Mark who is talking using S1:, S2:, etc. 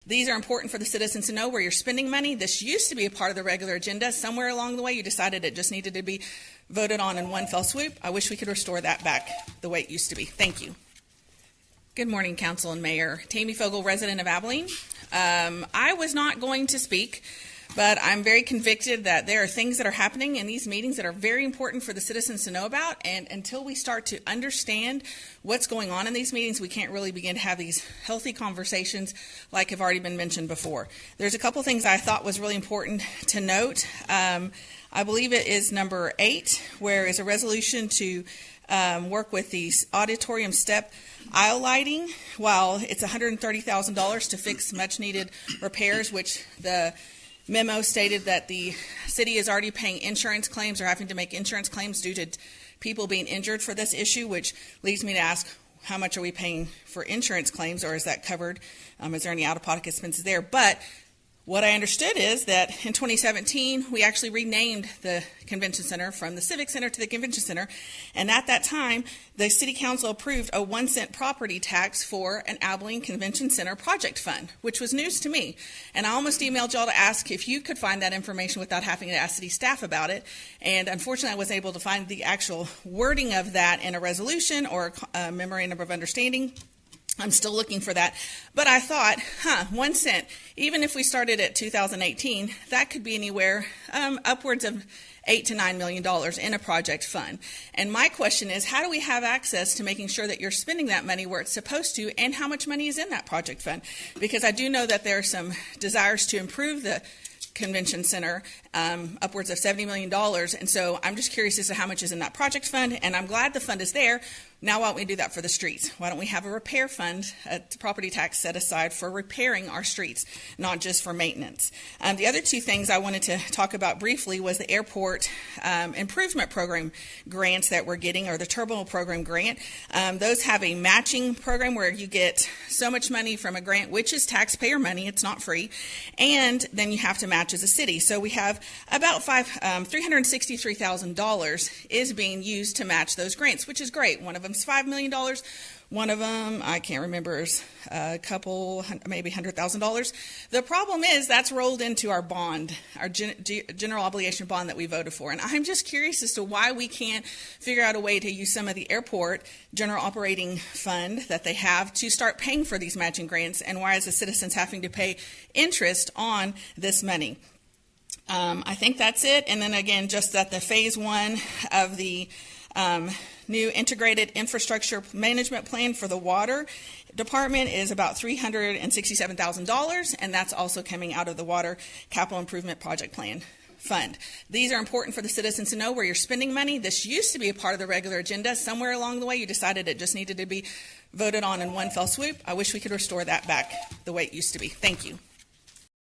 S1: These are important for the citizens to know where you're spending money. This used to be a part of the regular agenda. Somewhere along the way, you decided it just needed to be voted on in one fell swoop. I wish we could restore that back the way it used to be. Thank you. Good morning, Council and Mayor. Tammy Fogel, resident of Abilene. I was not going to speak, but I'm very convicted that there are things that are happening in these meetings that are very important for the citizens to know about, and until we start to understand what's going on in these meetings, we can't really begin to have these healthy conversations like have already been mentioned before. There's a couple things I thought was really important to note. I believe it is number 8, where is a resolution to work with the auditorium step aisle lighting. While it's $130,000 to fix much-needed repairs, which the memo stated that the city is already paying insurance claims or having to make insurance claims due to people being injured for this issue, which leads me to ask, how much are we paying for insurance claims, or is that covered? Is there any out-of-pocket expenses there? But what I understood is that in 2017, we actually renamed the convention center from the Civic Center to the Convention Center, and at that time, the City Council approved a 1-cent property tax for an Abilene Convention Center project fund, which was news to me. And I almost emailed y'all to ask if you could find that information without having to ask city staff about it, and unfortunately, I was able to find the actual wording of that in a resolution or a memorandum of understanding. I'm still looking for that. But I thought, 1 cent, even if we started at 2018, that could be anywhere upwards of $8 to $9 million in a project fund. And my question is, how do we have access to making sure that you're spending that money where it's supposed to, and how much money is in that project fund? Because I do know that there are some desires to improve the convention center, upwards of $70 million. And so I'm just curious as to how much is in that project fund, and I'm glad the fund is there. Now why don't we do that for the streets? Why don't we have a repair fund, a property tax set aside for repairing our streets, not just for maintenance? The other two things I wanted to talk about briefly was the airport improvement program grants that we're getting, or the terminal program grant. Those have a matching program where you get so much money from a grant, which is taxpayer money, it's not free, and then you have to match as a city. So we have about $363,000 is being used to match those grants, which is great. One of them is $5 million. One of them, I can't remember, is a couple, maybe $100,000. The problem is that's rolled into our bond, our general obligation bond that we voted for. And I'm just curious as to why we can't figure out a way to use some of the airport general operating fund that they have to start paying for these matching grants, and why is the citizens having to pay interest on this money? I think that's it. And then again, just that the phase 1 of the new integrated infrastructure management plan for the water department is about $367,000, and that's also coming out of the water capital improvement project plan fund. These are important for the citizens to know where you're spending money. This used to be a part of the regular agenda. Somewhere along the way, you decided it just needed to be voted on in one fell swoop. I wish we could restore that back the way it used to be. Thank you.